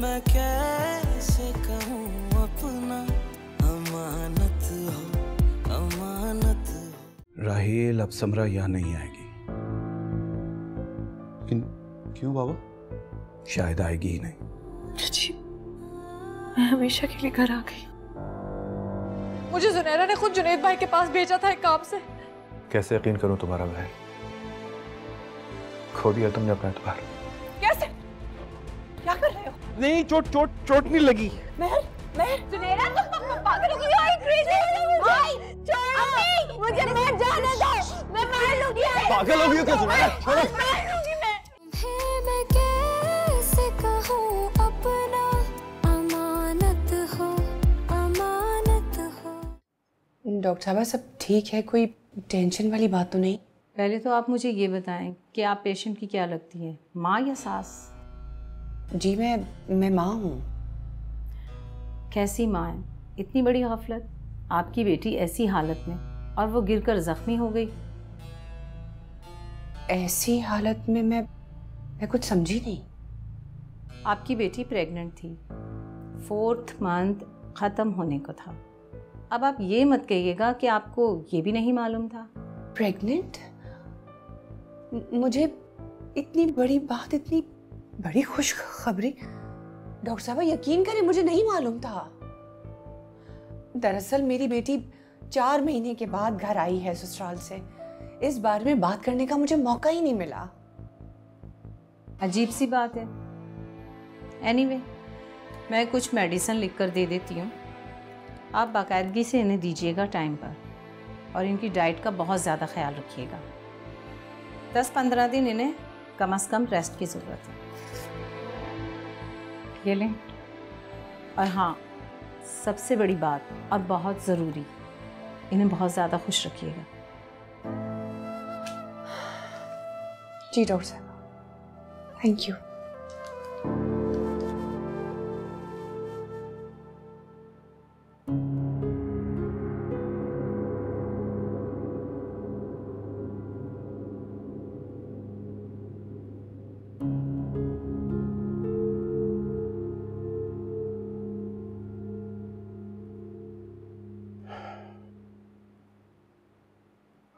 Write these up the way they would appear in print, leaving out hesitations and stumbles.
मैं कैसे कहूँ अपना, अमानत हो, अमानत हो। राहेल अब समरा यहाँ नहीं आएगी। क्यों बाबा? शायद आएगी ही नहीं। जी, मैं हमेशा के लिए घर आ गई। मुझे जुनैरा ने खुद जुनैद भाई के पास भेजा था एक काम से। कैसे यकीन करूं तुम्हारा बहन? खो दिया तुमने अपना एतबार। कैसे? क्या कर रहे हो? नहीं, चोट नहीं लगी। महर, जुनैरा तुम पागल हो गई हो? भाई छोड़ो, मुझे मत जाने दो, मैं मार लूंगी। पागल हो गई हो क्या जुनैरा? छोड़ो। मार लूंगी मैं। मैं कैसे कहूँ अपना, अमानत हो, अमानत हो। डॉक्टर साहब सब ठीक है, कोई टेंशन वाली बात तो नहीं? पहले तो आप मुझे ये बताएं कि आप पेशेंट की क्या लगती हैं, माँ या सास? जी मैं माँ हूँ। कैसी माँ है? इतनी बड़ी गफलत, आपकी बेटी ऐसी हालत में और वो गिरकर जख्मी हो गई। ऐसी हालत में मैं कुछ समझी नहीं। आपकी बेटी प्रेग्नेंट थी, 4th मंथ ख़त्म होने को था। अब आप ये मत कहिएगा कि आपको ये भी नहीं मालूम था। प्रेग्नेंट? मुझे इतनी बड़ी बात, इतनी बड़ी खुशखबरी, डॉक्टर साहब यकीन करें मुझे नहीं मालूम था। दरअसल मेरी बेटी 4 महीने के बाद घर आई है ससुराल से। इस बारे में बात करने का मुझे मौका ही नहीं मिला। अजीब सी बात है। एनीवे, मैं कुछ मेडिसिन लिख कर दे देती हूँ, आप बाकायदगी से इन्हें दीजिएगा टाइम पर, और इनकी डाइट का बहुत ज़्यादा ख्याल रखिएगा। 10-15 दिन इन्हें कम से कम रेस्ट की ज़रूरत है। ये लें। और हाँ, सबसे बड़ी बात और बहुत ज़रूरी, इन्हें बहुत ज़्यादा खुश रखिएगा। जी डॉक्टर साहब, थैंक यू।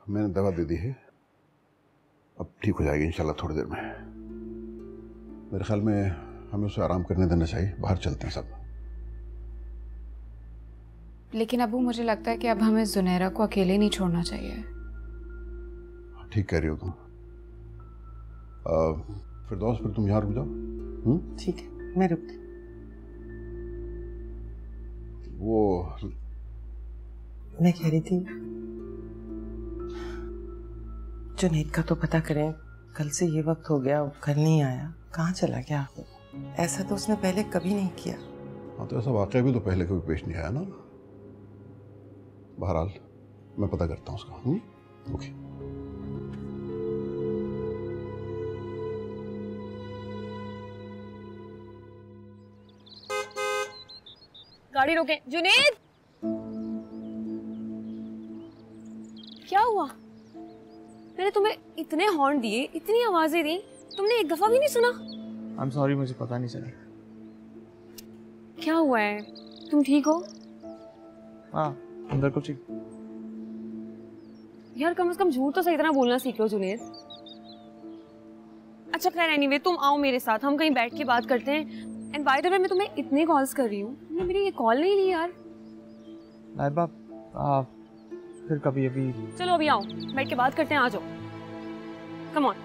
मैंने दवा दे दी है, अब ठीक हो जाएगी इंशाल्लाह थोड़ी देर में। मेरे ख्याल में हमें उसे आराम करने देना चाहिए। बाहर चलते हैं सब। लेकिन अबू, मुझे लगता है कि अब हमें जुनैरा को अकेले नहीं छोड़ना चाहिए। ठीक कह रही हो तुम। फिर तुम यहाँ रुक जाओ। ठीक है, मैं रुकती। वो मैं कह रही थी जुनैद का तो पता करें। कल से ये वक्त हो गया, कल नहीं आया, कहाँ चला गया? ऐसा तो उसने पहले कभी नहीं किया। हाँ, तो ऐसा वाकया भी तो पहले कभी पेश नहीं आया ना। बहरहाल मैं पता करता हूँ उसका। ओके। गाड़ी रोके। जुनैद, क्या हुआ? मैंने तुम्हें इतने हॉर्न दिए, इतनी आवाजें दी, तुमने एक दफा भी नहीं सुना? I'm sorry, मुझे पता नहीं चला। क्या हुआ है? तुम ठीक हो? हाँ, अंदर कुछ ही। यार कम से कम झूठ तो सही तरह बोलना सीख लो जुनैद। अच्छा खैर, एनीवे तुम आओ मेरे साथ, हम कहीं बैठ के बात करते हैं। एंड बाय द वे, मैं तुम्हें इतने कॉल्स कर रही हूँ, तुमने मेरी ये कॉल नहीं ली यार। नाइबा, फिर कभी अभी। चलो अभी आओ, बैठ के बात करते हैं, आ जाओ। Come on.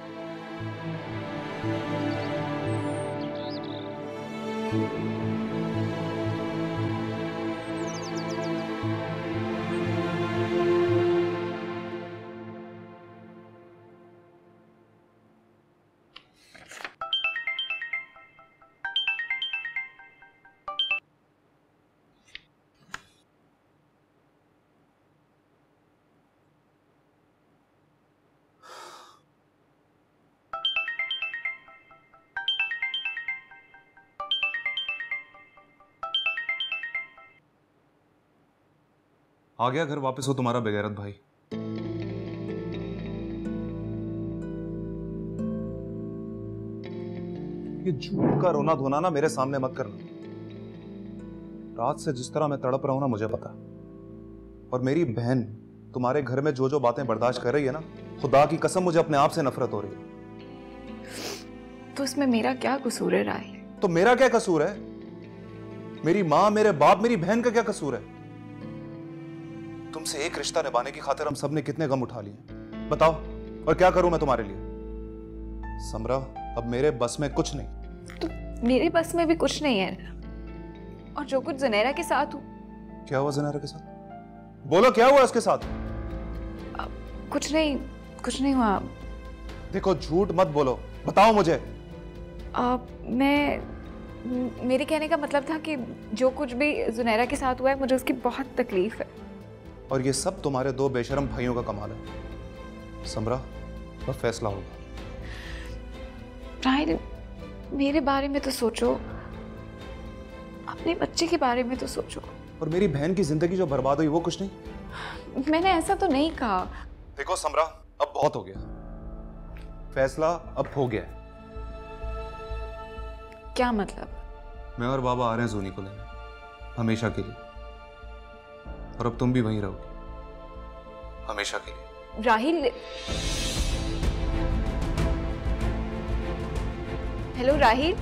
आ गया घर वापस हो तुम्हारा बेगैरत भाई। ये झूठ का रोना धोना ना मेरे सामने मत करना। रात से जिस तरह मैं तड़प रहा हूं ना मुझे पता, और मेरी बहन तुम्हारे घर में जो जो बातें बर्दाश्त कर रही है ना, खुदा की कसम मुझे अपने आप से नफरत हो रही है। तो इसमें मेरा क्या कसूर है राहिल? तो मेरा क्या कसूर है? मेरी माँ, मेरे बाप, मेरी बहन का क्या कसूर है? तुमसे एक रिश्ता निभाने की खातिर हम सब ने कितने गम उठा लिए, बताओ, और क्या करूं मैं तुम्हारे लिए? समरा, अब मेरे बस में कुछ नहीं। तो मेरे बस में भी कुछ नहीं है, और जो कुछ ज़ुनैरा के साथ हुआ। क्या हुआ ज़ुनैरा के साथ? बोलो क्या हुआ उसके साथ? कुछ नहीं हुआ। देखो झूठ मत बोलो, बताओ मुझे। मेरे कहने का मतलब था कि जो कुछ भी ज़ुनैरा के साथ हुआ है, मुझे उसकी बहुत तकलीफ है। और ये सब तुम्हारे दो बेशरम भाइयों का कमाल है। समरा, अब फैसला होगा। राहिल, मेरे बारे में तो सोचो, अपने बच्चे के बारे में तो सोचो। और मेरी बहन की जिंदगी जो बर्बाद हुई वो कुछ नहीं? मैंने ऐसा तो नहीं कहा। देखो समरा, अब बहुत हो गया, फैसला अब हो गया है। क्या मतलब? मैं और बाबा आ रहे हैं जूनी को लेने, हमेशा के लिए, और अब तुम भी वहीं रहोगी हमेशा के लिए। राहिल, हेलो राहिल।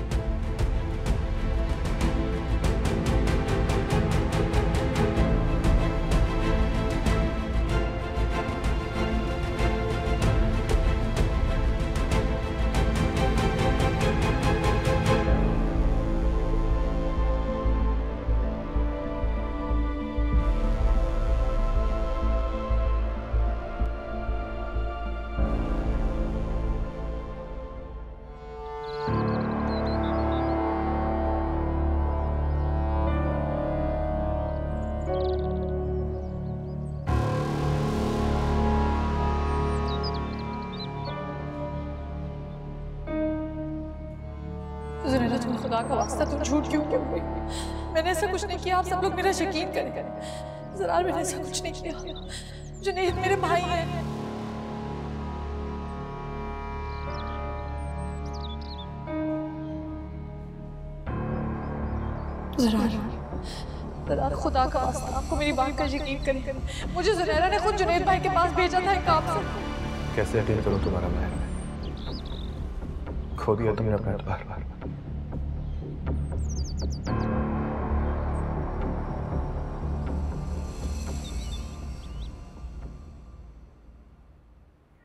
ज़ुनैरा, तुम खुदा का वास्ता तुम झूठ क्यों गई? मैंने ऐसा कुछ नहीं किया, आप सब लोग मेरा यकीन करें। ज़रार, मैंने ऐसा कुछ नहीं किया। जुनैद मेरे भाई हैं। ज़रार, खुदा का वास्ता आपको मेरी बात का यकीन करें। मुझे ज़ुनैरा ने खुद जुनैद भाई के पास भेजा था एक काम से। कैसे यकीन करूं तुम्हारा महल में? खो दिया तुमने अपना बार बार।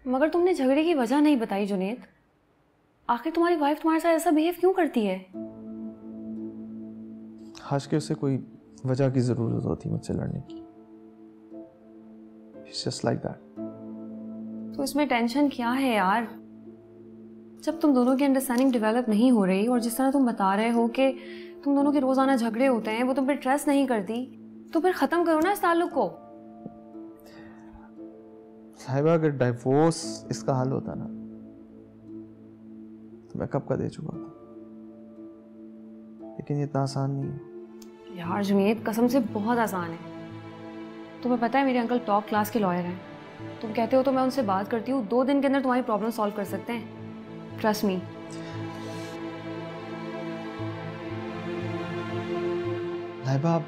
मगर तुमने झगड़े की वजह नहीं बताई जुनैद। आखिर तुम्हारी वाइफ तुम्हारे साथ ऐसा बिहेव क्यों करती है? आज के उसे कोई वजह की जरूरत होती मुझसे लड़ने की। It's just like that. तो इसमें टेंशन क्या है यार? जब तुम दोनों की अंडरस्टैंडिंग डेवलप नहीं हो रही, और जिस तरह तुम बता रहे हो कि तुम दोनों के रोजाना झगड़े होते हैं, वो तुम पे ट्रस्ट नहीं करती, तो फिर खत्म करो ना इस ताल्लुक को। साहिबा, अगर डाइवोर्स इसका हल होता ना तो मैं कब का दे चुका था, लेकिन ये इतना आसान नहीं है। यार जुनैद, कसम से बहुत आसान है। तुम्हें पता है मेरे अंकल टॉप क्लास के लॉयर हैं। तुम कहते हो तो मैं उनसे बात करती हूँ, 2 दिन के अंदर तुम्हारी प्रॉब्लम सॉल्व कर सकते हैं। Trust me. लाइबा,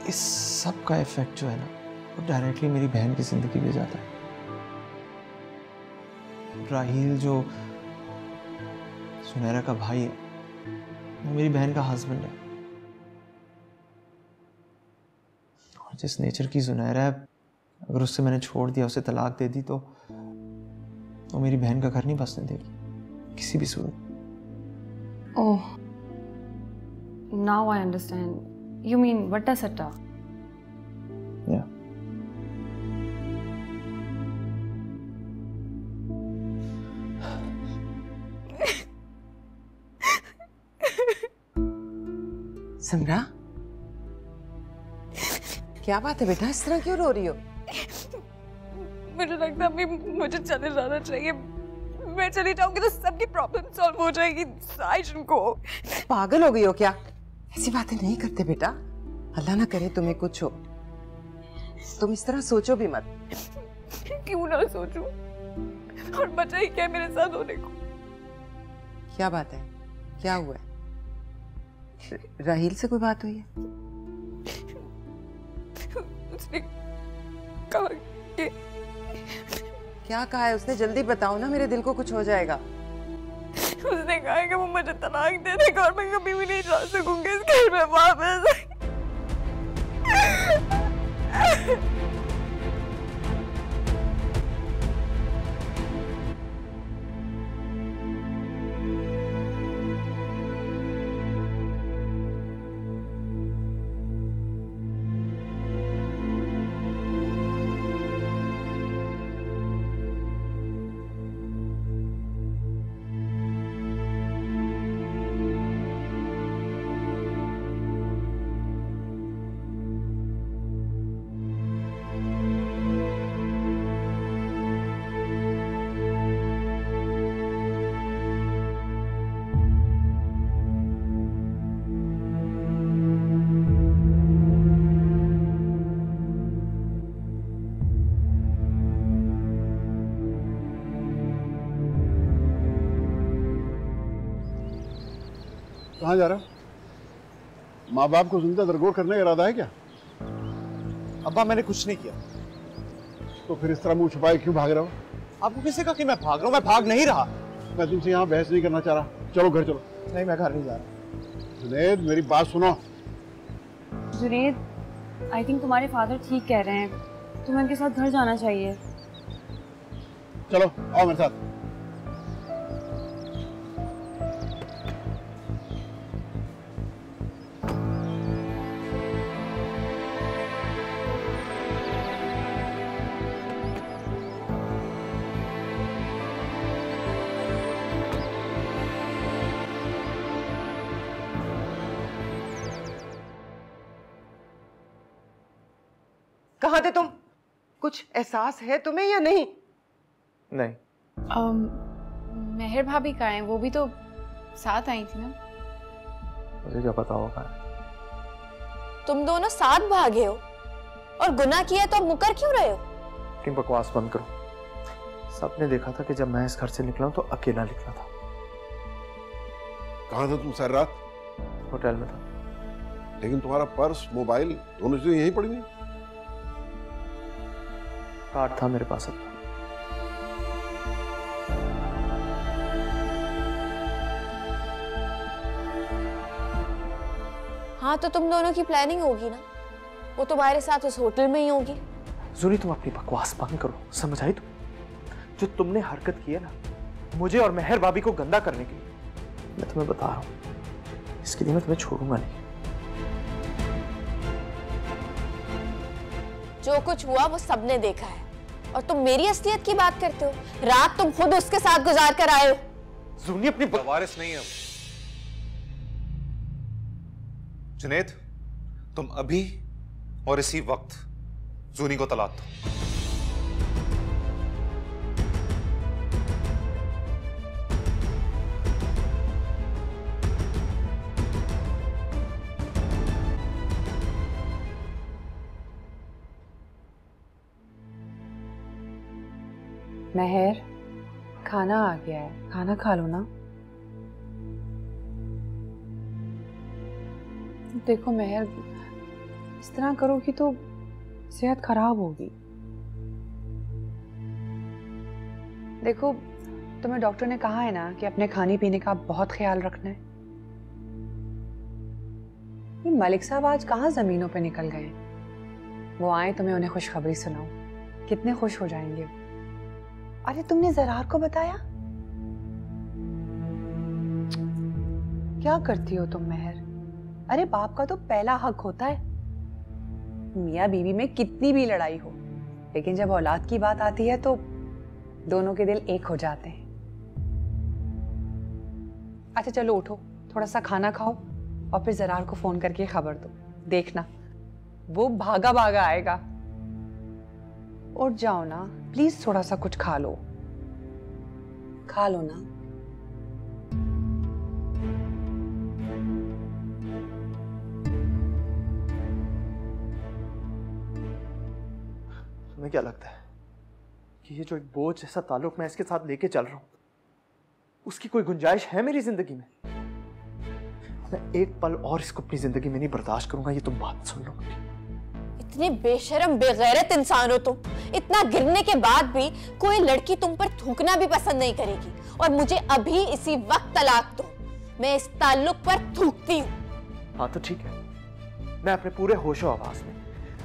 इस सब का इफेक्ट जो है ना, वो डायरेक्टली मेरी बहन की जिंदगी में जाता है। राहिल जो ज़ुनैरा का भाई है, वो मेरी बहन का हस्बैंड है। और जिस नेचर की ज़ुनैरा है, अगर उससे मैंने छोड़ दिया, उसे तलाक दे दी, तो वो मेरी बहन का घर नहीं बसने देगी किसी भी सूरत। Oh, now I understand. You mean वट्टा सट्टा? या समरा, क्या बात है बेटा, इस तरह क्यों रो रही हो? मुझे लगता है मुझे चले जाना चाहिए। मैं चली जाऊंगी तो सबकी प्रॉब्लम सॉल्व हो जाएगी। साइजन को पागल हो गई हो क्या? ऐसी बातें नहीं करते बेटा, अल्लाह ना करे तुम्हें कुछ हो। तुम इस तरह सोचो भी मत। क्यों ना सोचूं? और बचा ही क्या मेरे साथ होने को? क्या बात है? क्या हुआ है? राहील से कोई बात हुई है? उसने कहा कि... क्या कहा है उसने? जल्दी बताओ ना, मेरे दिल को कुछ हो जाएगा। उसने कहा है कि वो मुझे तलाक दे देगा और मैं कभी भी नहीं जा सकूंगी इस घर में वापस। कहाँ जा रहा? माँ बाप को जिंदा दरगोर करने का इरादा है क्या? अब्बा मैंने कुछ नहीं किया। तो फिर इस तरह मुंह छुपाए क्यों भाग रहे हो? आपको किसी का कि मैं भाग रहा हूँ? मैं भाग नहीं रहा। मैं तुमसे यहाँ बहस नहीं करना चाह रहा। चलो घर चलो। नहीं, मैं घर नहीं जा रहा। जुनैद मेरी बात सुनो। जुनैद, आई थिंक तुम्हारे फादर ठीक कह रहे हैं, तुम्हें उनके साथ घर जाना चाहिए। चलो आओ मेरे साथ। कहाँ थे तुम? कुछ एहसास है तुम्हें या नहीं? नहीं। मेहर भाभी कहाँ हैं? वो भी तो साथ आई थी ना। मुझे क्या पता होगा? तुम दोनों साथ भागे हो और गुनाह किया तो अब मुकर क्यों रहे हो? तुम बकवास बंद करो। सबने देखा था कि जब मैं इस घर से निकला तो अकेला निकला था। कहाँ था तुम सारी रात? होटल में था। लेकिन तुम्हारा पर्स, मोबाइल दोनों चीजें यहीं पड़ी थी। कार्ड था मेरे पास। हाँ तो तुम दोनों की प्लानिंग होगी ना, वो तुम्हारे साथ उस होटल में ही होगी। जूनी तुम अपनी बकवास बंद करो, समझ आई? तुम जो तुमने हरकत की है ना मुझे और मेहर भाभी को गंदा करने के लिए, मैं तुम्हें बता रहा हूँ, इसके लिए मैं तुम्हें छोड़ूंगा नहीं। जो कुछ हुआ वो सबने देखा है और तुम मेरी असलियत की बात करते हो। रात तुम खुद उसके साथ गुजार कर आए हो। जूनी अपनी वारिस नहीं है। जुनैद, तुम अभी और इसी वक्त जूनी को तलाक दो। मेहर, खाना आ गया है, खाना खा लो ना। देखो मेहर, इस तरह करोगी तो सेहत खराब होगी। देखो तुम्हें डॉक्टर ने कहा है ना कि अपने खाने पीने का बहुत ख्याल रखना है। ये मलिक साहब आज कहाँ जमीनों पे निकल गए? वो आए तो मैं उन्हें खुशखबरी सुनाऊं, कितने खुश हो जाएंगे। अरे तुमने जरार को बताया? क्या करती हो तुम मेहर? अरे बाप का तो पहला हक होता है। मियाँ बीवी में कितनी भी लड़ाई हो, लेकिन जब औलाद की बात आती है तो दोनों के दिल एक हो जाते हैं। अच्छा चलो उठो, थोड़ा सा खाना खाओ और फिर जरार को फोन करके खबर दो। देखना वो भागा भागा आएगा। उठ जाओ ना प्लीज, थोड़ा सा कुछ खा लो। खा लो ना। तुम्हें क्या लगता है कि ये जो एक बोझ जैसा ताल्लुक मैं इसके साथ लेके चल रहा हूं, उसकी कोई गुंजाइश है मेरी जिंदगी में? मैं एक पल और इसको अपनी जिंदगी में नहीं बर्दाश्त करूंगा, ये तुम बात सुन लो। इतने बेशरम बेगैरत इंसान हो तुम। इतना गिरने के बाद भी कोई लड़की तुम पर थूकना भी पसंद नहीं करेगी, और मुझे अभी इसी वक्त तलाक दो। मैं इस ताल्लुक पर थूकती हूँ। हाँ तो ठीक है, मैं अपने पूरे होशो आवाज में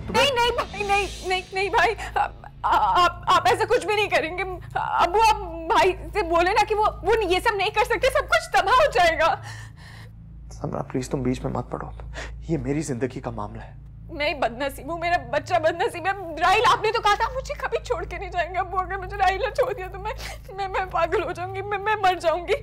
नहीं नहीं भाई, नहीं भाई, आप ऐसा कुछ भी नहीं करेंगे। अबू आप भाई से बोले ना कि वो ये सब नहीं कर सकते, सब कुछ तबाह हो जाएगा। समरा प्लीज तुम बीच में मत पड़ो, ये मेरी जिंदगी का मामला है। नहीं बदनसीब हूँ, मेरा बच्चा बदनसीब है। राहिल आपने तो कहा था मुझे कभी छोड़ के नहीं जाएंगे। अब अगर मुझे राहिल ने छोड़ दिया तो मैं पागल हो जाऊंगी, मैं मर जाऊंगी।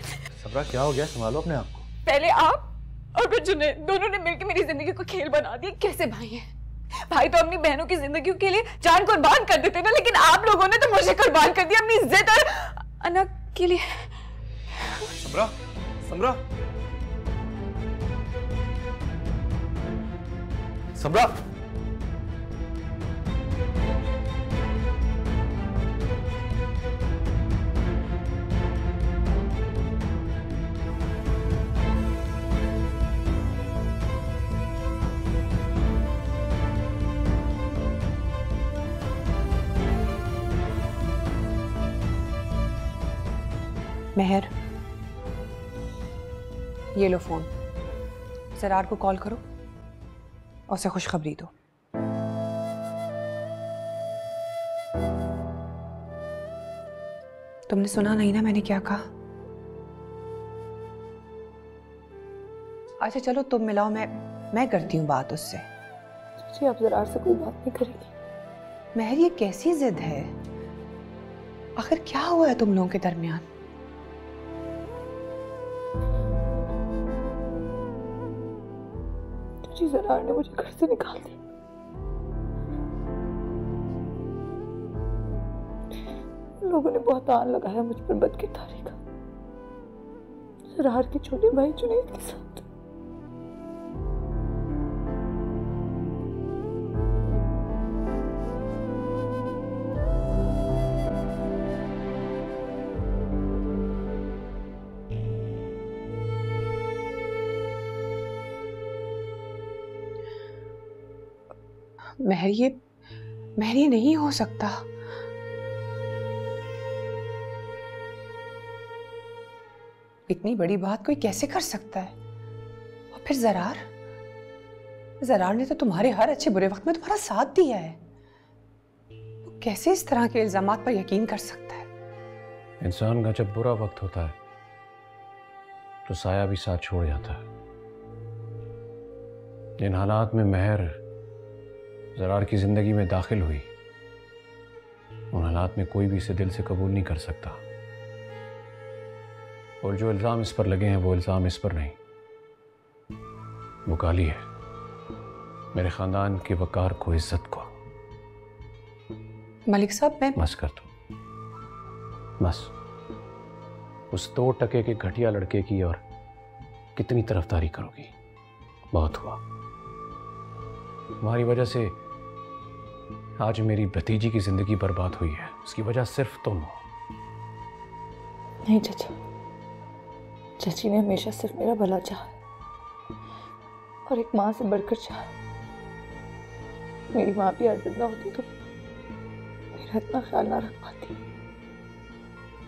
सबरा क्या हो गया, संभालो अपने आप को। पहले आप और फिर जुनैद, दोनों ने मिलकर मेरी जिंदगी को खेल बना दिया। कैसे भाई हैं? भाई तो अपनी बहनों की जिंदगी के लिए जान कुर्बान कर देते ना, लेकिन आप लोगों ने तो मुझे कुर्बान कर दिया अपनी इज्जत और अनक के लिए। समरा, समरा, समरा, मेहर, ये लो फोन, जरार को कॉल करो और उसे खुशखबरी दो। तुमने सुना नहीं ना मैंने क्या कहा? अच्छा चलो तुम मिलाओ, मैं करती हूँ बात उससे। जी आप जरार से कोई बात नहीं करेंगी? मेहर ये कैसी जिद है? आखिर क्या हुआ है तुम लोगों के दरमियान? जी जरार ने मुझे घर से निकाल दिया। लोगों ने बहतान लगाया मुझ पर बदकिरदारी का, जरार के छोटे भाई जुनैद के साथ। मेहर ये नहीं हो सकता। इतनी बड़ी बात कोई कैसे कर सकता है? और फिर जरार ने तो तुम्हारे हर अच्छे बुरे वक्त में तुम्हारा साथ दिया है। वो कैसे इस तरह के इल्जामात पर यकीन कर सकता है? इंसान का जब बुरा वक्त होता है तो साया भी साथ छोड़ जाता है। जिन हालात में मेहर जरार की जिंदगी में दाखिल हुई, उन हालात में कोई भी इसे दिल से कबूल नहीं कर सकता। और जो इल्ज़ाम इस पर लगे हैं वो इल्ज़ाम इस पर नहीं, वो गाली है मेरे ख़ानदान के वकार को, इज्जत को। मलिक साहब मैं बस कर दो, बस। उस 2 टके के घटिया लड़के की और कितनी तरफदारी करोगी? बहुत हुआ। तुम्हारी वजह से आज मेरी भतीजी की जिंदगी बर्बाद हुई है, उसकी वजह सिर्फ तुम हो। नहीं चाचा, चाची ने हमेशा सिर्फ मेरा भला चाहा और एक माँ से बढ़कर चाहा। मेरी माँ भी आज जिंदा होती तो मेरा इतना ख्याल ना रख पाती।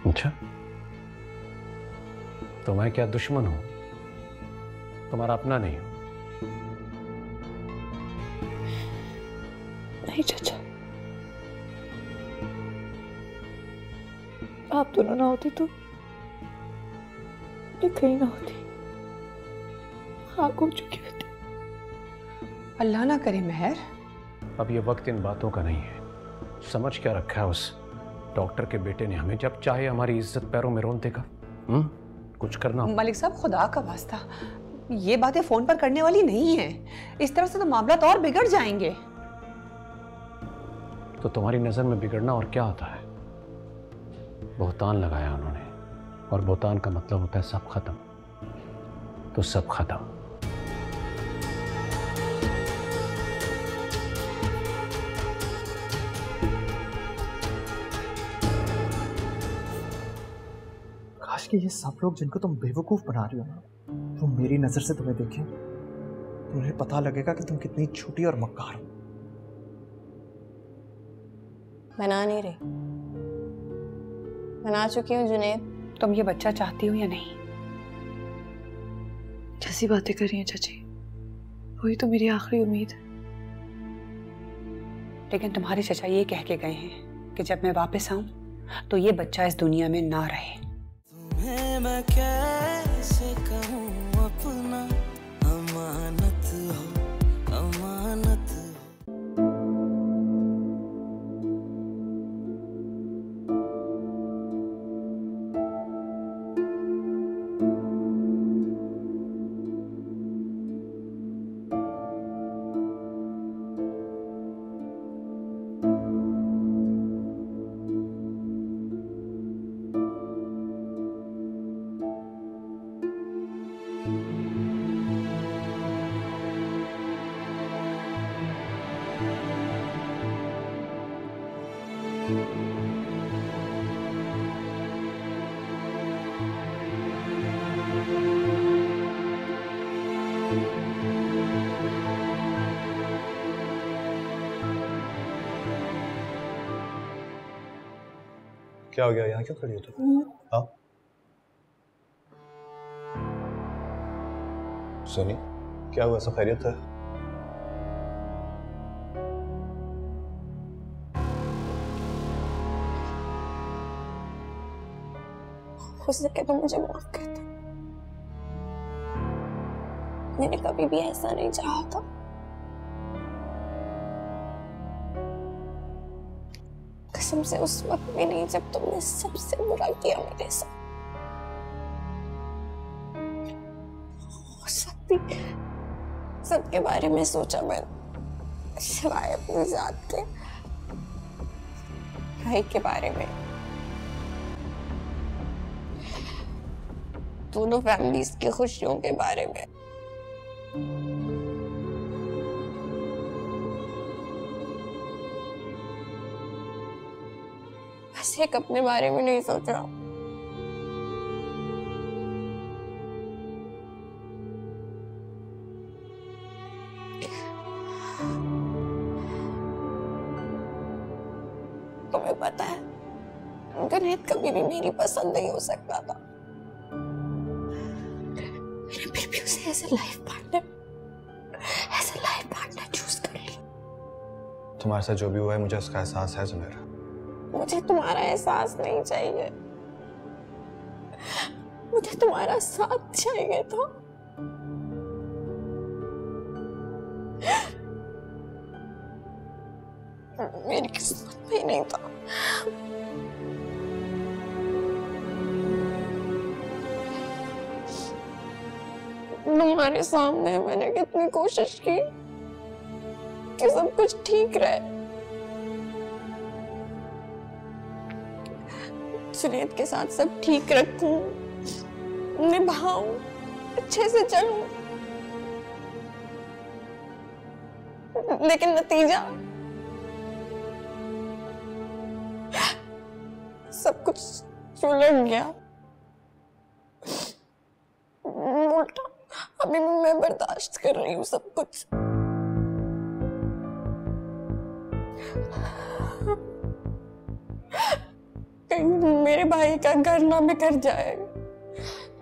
अच्छा, तो मैं क्या दुश्मन हूं? तुम्हारा अपना नहीं हूं? नहीं चाचा, आप दोनों ना होते तो मैं कहीं ना होती, खाक हो चुकी होती। अल्लाह ना करे मेहर। अब ये वक्त इन बातों का नहीं है। समझ क्या रखा है उस डॉक्टर के बेटे ने हमें? जब चाहे हमारी इज्जत पैरों में रोन देगा। कुछ करना। मलिक साहब खुदा का वास्ता, ये बातें फोन पर करने वाली नहीं है। इस तरह से तो मामला और बिगड़ जाएंगे। तो तुम्हारी नजर में बिगड़ना और क्या होता है? बहुतान लगाया उन्होंने, और बहुतान का मतलब होता है सब खत्म। तो सब खत्म। काश कि ये सब लोग जिनको तुम बेवकूफ बना रही हो ना, तो मेरी नजर से तुम्हें देखें तो उन्हें पता लगेगा कि तुम कितनी झूठी और मक्कार हो। बना नहीं रही, बना चुकी हूँ जुनैद। तुम ये बच्चा चाहती हो या नहीं? कैसी बातें कर रही हैं चाची, वही तो मेरी आखिरी उम्मीद है। लेकिन तुम्हारे चचा ये कह के गए हैं कि जब मैं वापस आऊं तो ये बच्चा इस दुनिया में ना रहे। तुम्हें मैं कैसे कहूँ अपना, अमानत हो, अमानत हो। क्या हो गया? यहाँ क्यों खड़ी हो तुम? हाँ सोनी, क्या हुआ? सब खैरियत है? हो सके तो मुझे माफ कर दो, मैंने कभी भी ऐसा नहीं चाहा था। कसम से उस वक्त भी नहीं जब तुमने सबसे बुरा किया मेरे साथ। हो सकती सबके बारे में सोचा मैंने, सिवाय अपनी जात के, भाई के बारे में, दोनों फैमिलीज की खुशियों के बारे में। बस एक अपने बारे में नहीं सोचा। तुम्हें पता है, जुनैद कभी भी मेरी पसंद नहीं हो सकता था। मैंने फिर भी उसे as a life partner choose कर लिया। तुम्हारे साथ जो भी हुआ है मुझे उसका एहसास है जुनैर। मुझे तुम्हारा एहसास नहीं चाहिए, मुझे तुम्हारा साथ चाहिए था। मेरी किस्मत में ही नहीं था। तुम्हारे सामने मैंने कितनी कोशिश की कि सब कुछ ठीक रहे, जुनैद के साथ सब ठीक रखूं, निभाऊं, अच्छे से चलूं, लेकिन नतीजा सब कुछ उलट गया। उल्टा अभी मैं बर्दाश्त कर रही हूँ सब कुछ। कहीं मेरे भाई का घर ना बिखर जाए,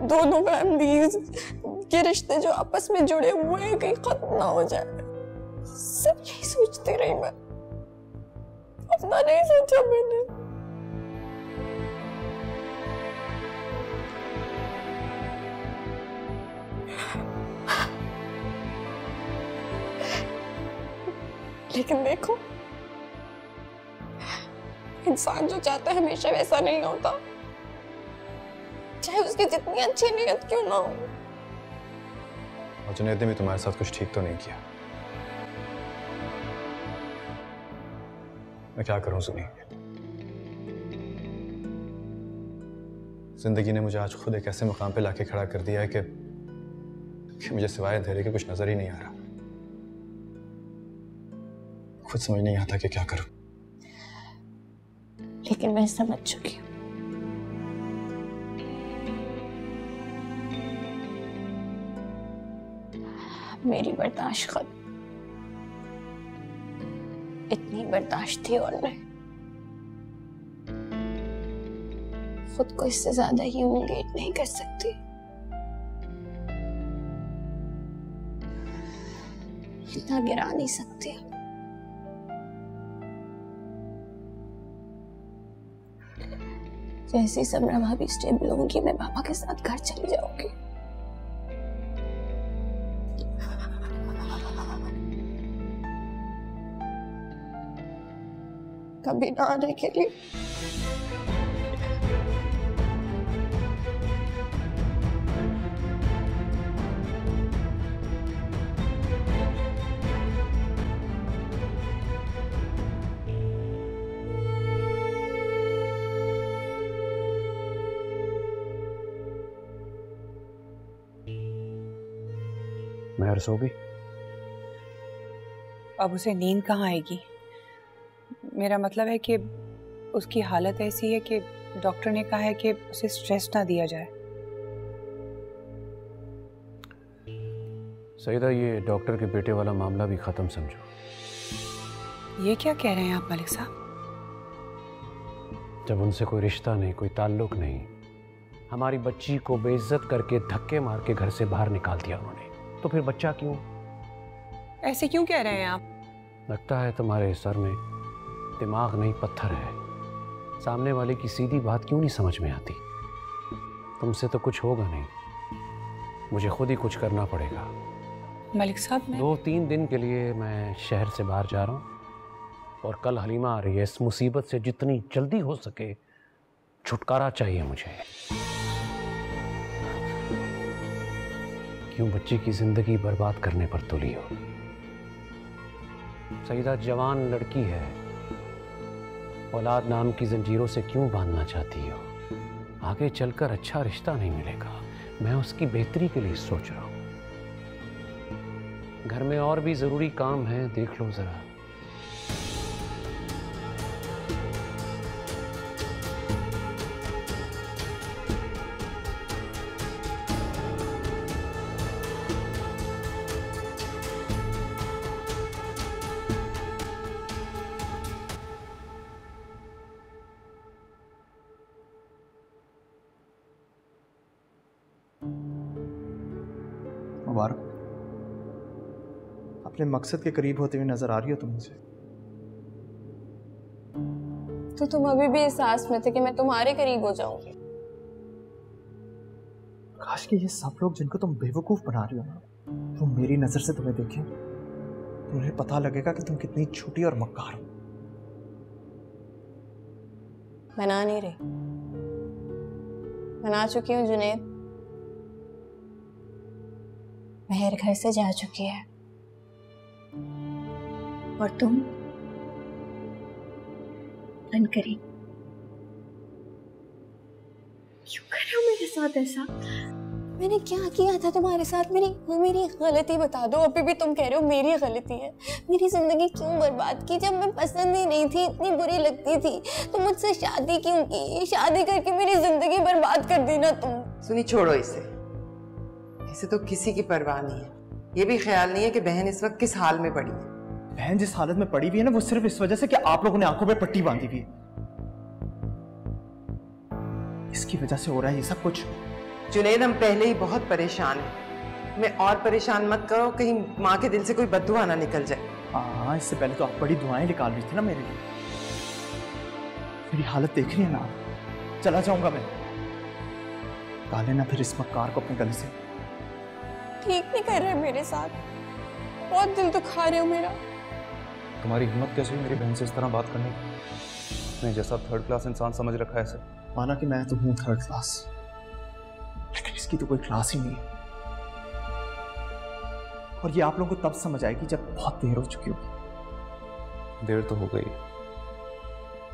दोनों फैमिलीज के रिश्ते जो आपस में जुड़े हुए हैं कहीं खत्म ना हो जाए। सब यही सोचती रही मैं, अपना नहीं सोचा मैंने। लेकिन देखो, इंसान जो चाहता है हमेशा वैसा नहीं होता, चाहे उसकी जितनी अच्छी नीयत क्यों ना हो। और जुनैद ने भी तुम्हारे साथ कुछ ठीक तो नहीं किया। मैं क्या करूं सुनी, जिंदगी ने मुझे आज खुद एक ऐसे मुकाम पे लाके खड़ा कर दिया है कि मुझे सिवाय अंधेरे के कुछ नजर ही नहीं आ रहा। खुद समझ नहीं आता कि क्या करूं। लेकिन मैं समझ चुकी हूँ। मेरी बर्दाश्त खत्म। इतनी बर्दाश्त थी और मैं खुद को इससे ज्यादा ह्यूमिलिएट नहीं कर सकती। इतना गिरा नहीं सकती। जैसे ही समरा भाभी स्टेबल होंगी मैं पापा के साथ घर चली जाऊंगी। कभी ना आने के लिए। महर सो गई? अब उसे नींद कहाँ आएगी? मेरा मतलब है कि उसकी हालत ऐसी है कि डॉक्टर ने कहा है कि उसे स्ट्रेस ना दिया जाए। सईदा, ये डॉक्टर के बेटे वाला मामला भी खत्म समझो। ये क्या कह रहे हैं आप मलिक साहब? जब उनसे कोई रिश्ता नहीं, कोई ताल्लुक नहीं, हमारी बच्ची को बेइज्जत करके धक्के मार के घर से बाहर निकाल दिया उन्होंने, तो फिर बच्चा क्यों? ऐसे क्यों कह रहे हैं आप? लगता है तुम्हारे सर में दिमाग नहीं पत्थर है। सामने वाले की सीधी बात क्यों नहीं समझ में आती? तुमसे तो कुछ होगा नहीं, मुझे खुद ही कुछ करना पड़ेगा। मलिक साहब, 2-3 दिन के लिए मैं शहर से बाहर जा रहा हूँ और कल हलीमा आ रही है। इस मुसीबत से जितनी जल्दी हो सके छुटकारा चाहिए मुझे। क्यों बच्ची की जिंदगी बर्बाद करने पर तुली हो? सईदा जवान लड़की है, औलाद नाम की जंजीरों से क्यों बांधना चाहती हो? आगे चलकर अच्छा रिश्ता नहीं मिलेगा। मैं उसकी बेहतरी के लिए सोच रहा हूं। घर में और भी जरूरी काम है, देख लो जरा। मुबारक, अपने मकसद के करीब होते हुए नजर आ रही हो तुम मुझे। तो तुम अभी भी इस आस में थे कि मैं तुम्हारे करीब हो जाऊंगी। काश कि ये सब लोग जिनको तुम बेवकूफ बना रही हो ना, तो मेरी नजर से तुम्हें देखें तो उन्हें पता लगेगा कि तुम कितनी छोटी और मक्कार हो। बना नहीं रही, बना चुकी हूँ जुनैद। महर घर से जा चुकी है और तुम अनकरीब। क्यों कर रहे हो मेरे साथ ऐसा? मैंने क्या किया था तुम्हारे साथ? मेरी गलती बता दो। अभी भी तुम कह रहे हो मेरी गलती है। मेरी जिंदगी क्यों बर्बाद की? जब मैं पसंद ही नहीं थी, इतनी बुरी लगती थी, तो मुझसे शादी क्यों की? शादी करके मेरी जिंदगी बर्बाद कर दी ना तुम। सुनी, छोड़ो इसे तो किसी की परवाह नहीं है। ये भी ख्याल नहीं है कि बहन इस वक्त किस हाल में पड़ी है। बहन जिस हालत में पड़ी हुई है ना, वो सिर्फ इस वजह से कि आप लोगों ने आंखों पे पट्टी बांधी हुई है। इसकी वजह से हो रहा है ये सब कुछ। जुनैद, हम पहले ही बहुत परेशान हैं। मैं और परेशान मत करो, कहीं माँ के दिल से कोई बद्दुआ ना निकल जाए। हाँ, इससे पहले तो आप बड़ी दुआएं निकाल रही थी ना मेरे लिए। मेरी हालत देख रही है ना, चला जाऊंगा मैं। निकाले ना फिर इस मक्कार को अपने गले से। ठीक नहीं कर रहे मेरे साथ, बहुत दिल दुखा रहे हो मेरा। तुम्हारी हिम्मत कैसे हुई मेरी बहन से इस तरह बात करने की? मैं जैसा 3rd क्लास इंसान समझ रखा है सर। माना कि मैं तो हूँ 3rd क्लास, लेकिन इसकी तो कोई क्लास ही नहीं है। और ये आप लोगों को तब समझ आएगी जब बहुत देर हो चुकी होगी। देर तो हो गई।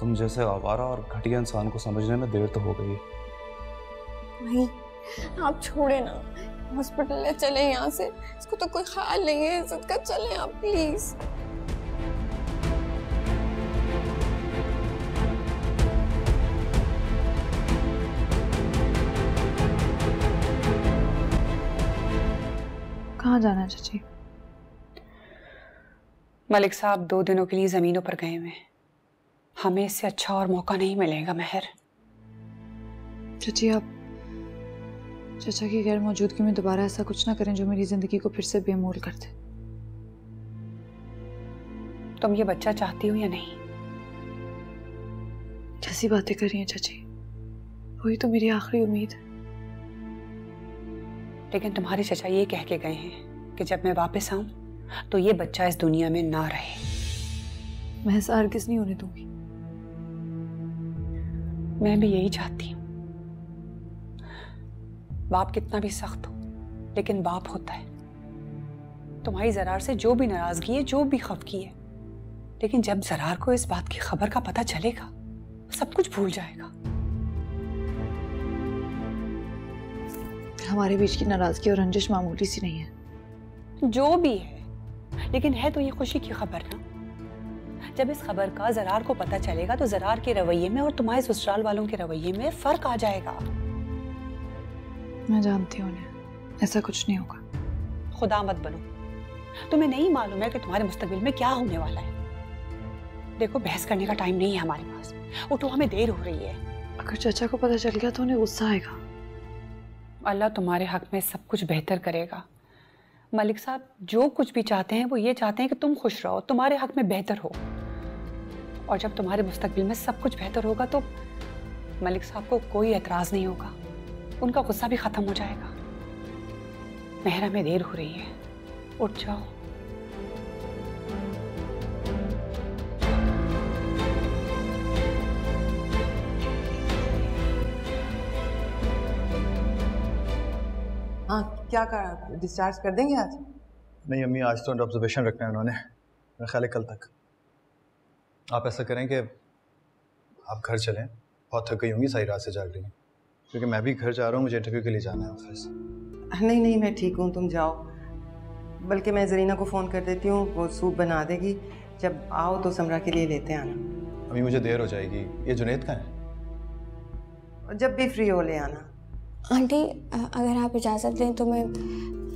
तुम जैसे आवारा और घटिया इंसान को समझने में देर तो हो गई। नहीं, आप छोड़े ना, हॉस्पिटल ले चले यहाँ से। इसको तो कोई ख्याल नहीं है इज्जत का। चले आप प्लीज। कहाँ जाना है चाची? मलिक साहब 2 दिनों के लिए जमीनों पर गए हुए हैं। हमें इससे अच्छा और मौका नहीं मिलेगा महर। चाची आप चाचा की गैर मौजूदगी में दोबारा ऐसा कुछ ना करें जो मेरी जिंदगी को फिर से बेमोल कर दे। तुम ये बच्चा चाहती हो या नहीं? कैसी बातें कर रही हैं चाची, वही तो मेरी आखिरी उम्मीद है। लेकिन तुम्हारे चचा ये कह के गए हैं कि जब मैं वापस आऊं तो ये बच्चा इस दुनिया में ना रहे। मैं ऐसा हरगिज़ नहीं होने दूंगी। मैं भी यही चाहती हूँ। बाप कितना भी सख्त हो लेकिन बाप होता है। तुम्हारी ज़रार से जो भी नाराजगी है, जो भी खफगी है, लेकिन जब ज़रार को इस बात की खबर का पता चलेगा सब कुछ भूल जाएगा। हमारे बीच की नाराजगी और रंजिश मामूली सी नहीं है। जो भी है, लेकिन है तो ये खुशी की खबर ना। जब इस खबर का ज़रार को पता चलेगा तो ज़रार के रवैये में और तुम्हारे ससुराल वालों के रवैये में फर्क आ जाएगा। मैं जानती हूँ उन्हें, ऐसा कुछ नहीं होगा। खुदा मत बनो। तुम्हें नहीं मालूम है कि तुम्हारे मुस्तकबिल में क्या होने वाला है। देखो, बहस करने का टाइम नहीं है हमारे पास। उठो, हमें देर हो रही है। अगर चाचा को पता चल गया तो उन्हें गुस्सा आएगा। अल्लाह तुम्हारे हक में सब कुछ बेहतर करेगा। मलिक साहब जो कुछ भी चाहते हैं वो ये चाहते हैं कि तुम खुश रहो, तुम्हारे हक में बेहतर हो। और जब तुम्हारे मुस्तकबिल में सब कुछ बेहतर होगा तो मलिक साहब को कोई एतराज़ नहीं होगा, उनका गुस्सा भी ख़त्म हो जाएगा। मेहरा में देर हो रही है, उठ जाओ। हाँ, क्या कहा, डिस्चार्ज कर देंगे आज? नहीं अम्मी, आज तो अंडर ऑब्जर्वेशन रखना है उन्होंने। मेरा ख्याल है कल तक। आप ऐसा करें कि आप घर चलें, बहुत थक गई होंगी, सारी रात से जाग रही हैं, क्योंकि मैं भी घर जा रहा हूँ, मुझे इंटरव्यू के लिए जाना है ऑफिस। नहीं नहीं, मैं ठीक हूँ, तुम जाओ। बल्कि मैं जरीना को फ़ोन कर देती हूँ, वो सूप बना देगी। जब आओ तो समरा के लिए लेते आना। अम्मी मुझे देर हो जाएगी। ये जुनेद का है? जब भी फ्री हो ले आना। आंटी, अगर आप इजाज़त दें तो मैं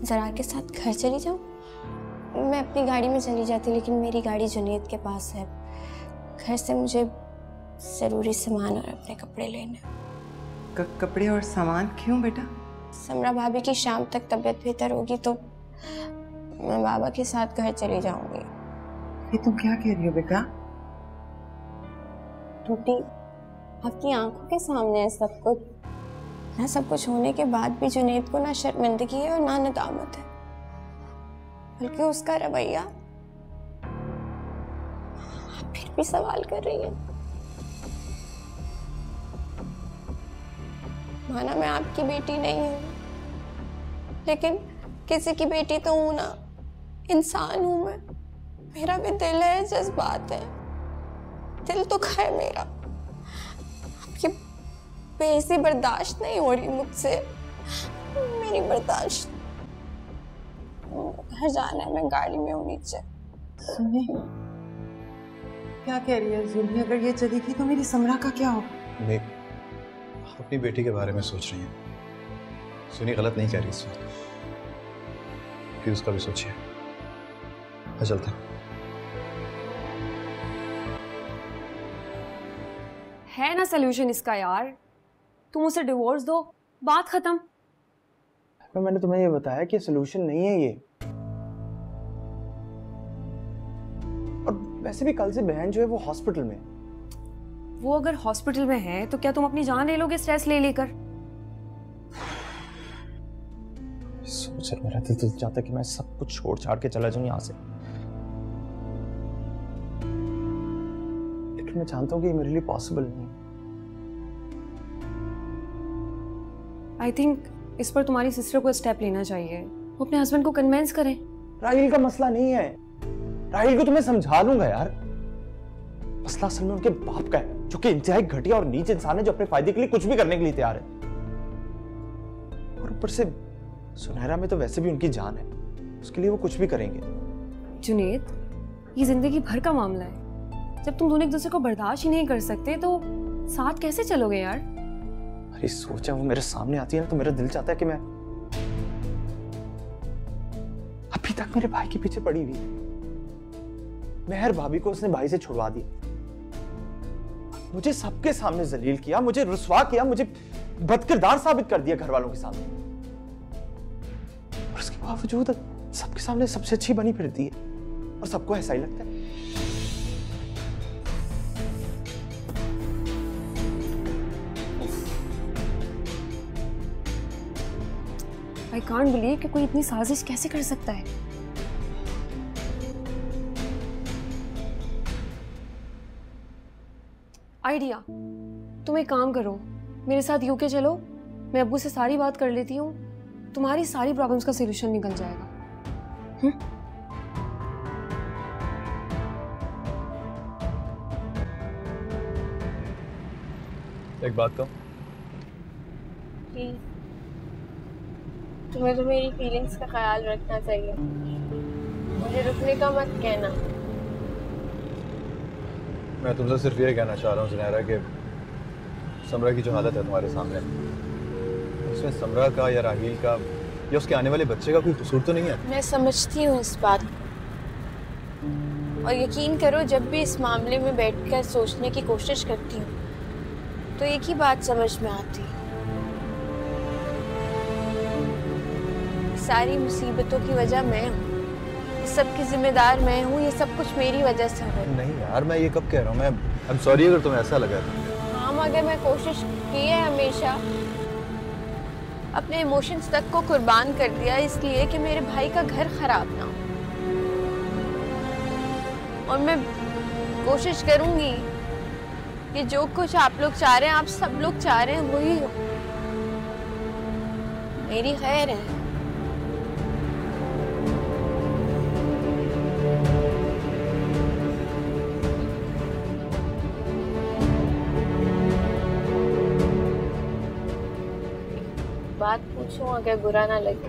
ज़रा के साथ घर चली जाऊँ। मैं अपनी गाड़ी में चली जाती, लेकिन मेरी गाड़ी जुनेद के पास है। घर से मुझे ज़रूरी सामान और अपने कपड़े लेने। कपड़े और सामान क्यों बेटा? समरा भाभी की शाम तक तबीयत बेहतर होगी तो मैं बाबा के साथ घर चली जाऊंगी। ये तुम क्या कह रही हो बेटा? टूटी, आपकी आंखों के सामने है सब कुछ। ना सब कुछ होने के बाद भी जुनेद को ना शर्मिंदगी है और ना नदामत है, बल्कि उसका रवैया। आप फिर भी सवाल कर रही हैं। माना मैं आपकी बेटी नहीं हूं, लेकिन किसी की बेटी तो हूं ना, इंसान हूं मैं। मेरा भी दिल है, जज्बात है। दिल तो है मेरा। आपकी बेइज्जती बर्दाश्त नहीं हो रही मुझसे, मेरी बर्दाश्त। घर जाना है, मैं गाड़ी में हूँ नीचे। सुनिए, क्या कह रही है जुल्फी? अगर ये चली गई तो मेरी समरा का क्या होगा? मैं अपनी बेटी के बारे में सोच रही हूँ। सुनी गलत नहीं कह रही इस वक्त, कि उसका भी सोचिए। मैं चलता हूँ। है ना सोल्यूशन इसका यार, तुम उसे डिवोर्स दो, बात खत्म। मैंने तुम्हें ये बताया कि सोल्यूशन नहीं है ये। और वैसे भी कल से बहन जो है वो हॉस्पिटल में। वो अगर हॉस्पिटल में है तो क्या तुम अपनी जान ले लोगे स्ट्रेस ले लेकर? सोच मेरा दिल तो चाहता है कि मैं सब कुछ छोड़ छाड़ के चला जाऊं यहाँ से, लेकिन मैं जानता हूँ कि ये मेरे लिए पॉसिबल नहीं। आई थिंक इस पर तुम्हारी सिस्टर को स्टेप लेना चाहिए। वो अपने हस्बैंड को कन्विंस करें। राहिल का मसला नहीं है, राहिल को तुम्हें समझा लूंगा यार। मसला असल में उनके बाप का है, जो कि इंतहाई घटिया और नीच इंसान है, जो अपने फायदे के लिए कुछ भी करने के लिए तैयार है। और ऊपर से सुनहरा में तो वैसे भी उनकी जान है, उसके लिए वो कुछ भी करेंगे। जुनेद, ये जिंदगी भर का मामला है। जब तुम दोनों एक दूसरे को बर्दाश्त ही नहीं कर सकते तो साथ कैसे चलोगे यार? अरे सोचा, वो मेरे सामने आती है ना तो मेरा दिल चाहता है कि मैं अभी तक मेरे भाई के पीछे पड़ी हुई। मेहर भाभी को उसने भाई से छुड़वा दिया, मुझे सबके सामने जलील किया, मुझे रुस्वा किया, मुझे बदकिरदार साबित कर दिया घर वालों के सामने। और उसके बावजूद सबके सामने सबसे अच्छी बनी फिरती है और सबको ऐसा ही लगता है। आई कांट बिलीव कि कोई इतनी साजिश कैसे कर सकता है। आइडिया, तुम एक काम करो, मेरे साथ यूके चलो, मैं अब्बू से सारी बात कर लेती हूँ, तुम्हारी सारी प्रॉब्लम्स का सॉल्यूशन निकल जाएगा। एक बात कहूँ, तुम्हें तो मेरी फीलिंग्स का ख्याल रखना चाहिए, मुझे रुकने का मत कहना। मैं तुमसे सिर्फ ये कहना चाह रहा हूँ सुनहरा कि समरा की जो हालत है तुम्हारे सामने, उसमें समरा का या राहील का या उसके आने वाले बच्चे का कोई कसूर तो नहीं है। मैं समझती हूँ इस बात और यकीन करो जब भी इस मामले में बैठकर सोचने की कोशिश करती हूँ तो एक ही बात समझ में आती है, सारी मुसीबतों की वजह मैं हूँ, इस सब की जिम्मेदार मैं हूँ, ये सब कुछ मेरी वजह से हुआ। नहीं यार, मैं ये कब कह रहा हूँ, मैं आई एम सॉरी अगर तुम्हें ऐसा लगा। हाँ, मगर मैं कोशिश की है हमेशा, अपने इमोशंस तक को कुर्बान कर दिया इसलिए कि मेरे भाई का घर खराब ना हो। और मैं कोशिश करूंगी कि जो कुछ आप लोग चाह रहे हैं, आप सब लोग चाह रहे हैं, वही हो, मेरी खैर है। बात पूछूं अगर बुरा ना लगे?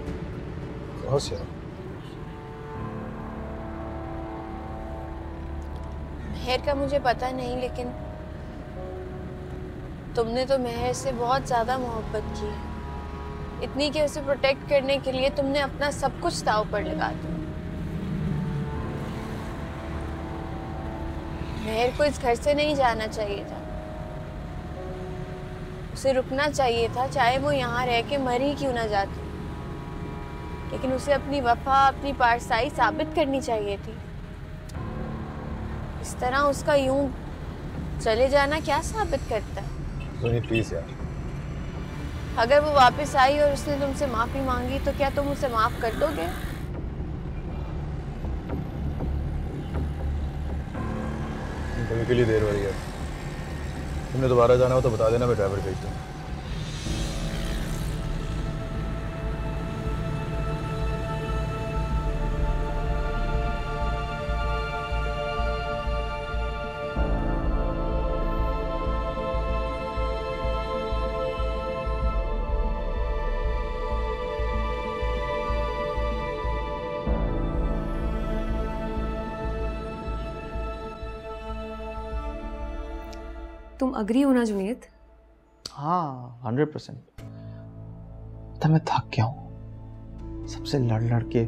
मेहर का मुझे पता नहीं, लेकिन तुमने तो मेहर से बहुत ज्यादा मोहब्बत की है, इतनी कि उसे प्रोटेक्ट करने के लिए तुमने अपना सब कुछ दांव पर लगा दिया। मेहर को इस घर से नहीं जाना चाहिए था, उसे रुकना चाहिए था, चाहे वो यहाँ रह के मर ही क्यों ना जाती, लेकिन उसे अपनी वफा, अपनी पारसाई साबित करनी चाहिए थी। इस तरह उसका यूं चले जाना क्या साबित करता है? प्लीज यार, अगर वो वापस आई और उसने तुमसे माफी मांगी तो क्या तुम उसे माफ कर दोगे? कभी के लिए देर हो रही है, तुमने दोबारा जाना हो तो बता देना, मैं ड्राइवर भेज दूँ। तुम अग्री हो ना जुनेद? हाँ 100%। तो मैं थक गया हूँ सबसे लड़ लड़ के,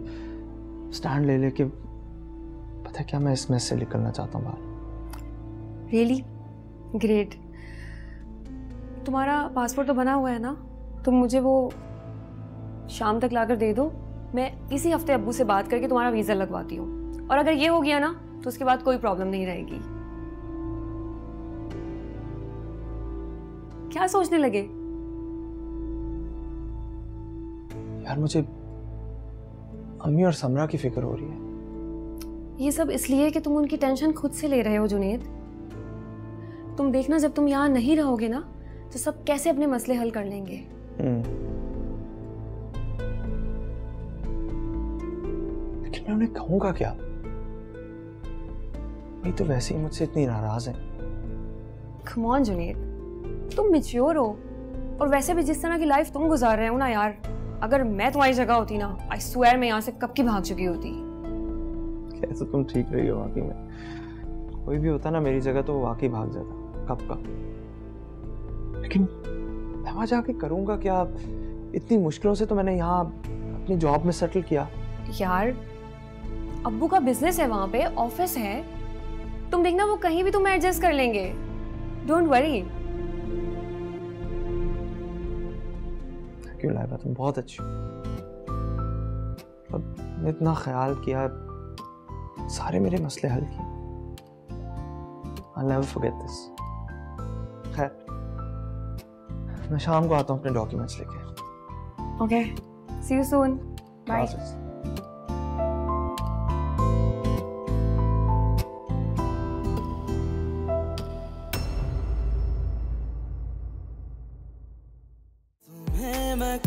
स्टैंड ले लेके। पता क्या, मैं इस मैस से निकलना चाहता हूँ बाहर। Really great. तुम्हारा पासपोर्ट तो बना हुआ है ना, तुम मुझे वो शाम तक लाकर दे दो, मैं इसी हफ्ते अब्बू से बात करके तुम्हारा वीज़ा लगवाती हूँ। और अगर ये हो गया ना तो उसके बाद कोई प्रॉब्लम नहीं रहेगी। क्या सोचने लगे? यार मुझे अम्मी और समरा की फिक्र हो रही है। ये सब इसलिए कि तुम उनकी टेंशन खुद से ले रहे हो जुनेद। तुम देखना, जब तुम यहाँ नहीं रहोगे ना तो सब कैसे अपने मसले हल कर लेंगे। लेकिन मैं उन्हें कहूंगा क्या? भाई तो वैसे ही मुझसे इतनी नाराज है। कम ऑन जुनेद, तुम मैच्योर हो, और वैसे भी जिस तरह की लाइफ तुम गुजार रहे हो ना यार, अगर मैं तुम्हारी जगह होती ना, आई स्वेयर मैं यहाँ से कब की भाग चुकी होती। कैसे तुम ठीक रही हो वाकई में। कोई भी होता ना मेरी जगह तो वो वाकई भाग जाता कब का। लेकिन मैं वहां जाके करूंगा क्या? इतनी मुश्किलों से तो मैंने यहाँ अपनी जॉब में सेटल किया। यार अब्बू का बिजनेस है, वहां पे ऑफिस है, तुम देखना वो कहीं भी तुम्हें एडजस्ट कर लेंगे, डोंट वरी। क्यों लाइबा, तुम बहुत अच्छी हो। अब इतना ख्याल किया, सारे मेरे मसले हल किए। I'll never forget this. खैर, मैं शाम को आता हूँ अपने डॉक्यूमेंट्स लेके। Okay, see you soon, bye. तुम्हें मैं